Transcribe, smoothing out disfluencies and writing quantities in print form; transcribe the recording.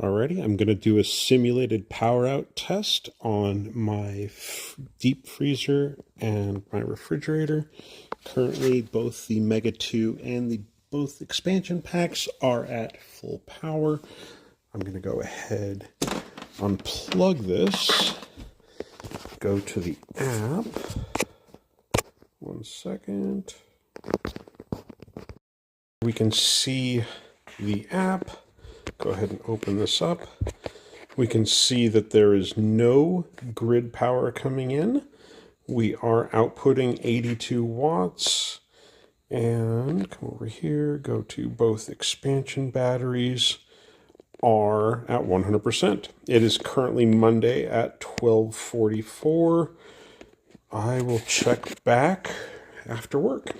Alrighty, I'm going to do a simulated power out test on my deep freezer and my refrigerator. Currently, both the Mega2 and the both expansion packs are at full power. I'm going to go ahead, unplug this, go to the app. 1 second. We can see the app. Go ahead and open this up. We can see that there is no grid power coming in. We are outputting 82 watts. And come over here, go to both expansion batteries are at 100%. It is currently Monday at 12:44. I will check back after work.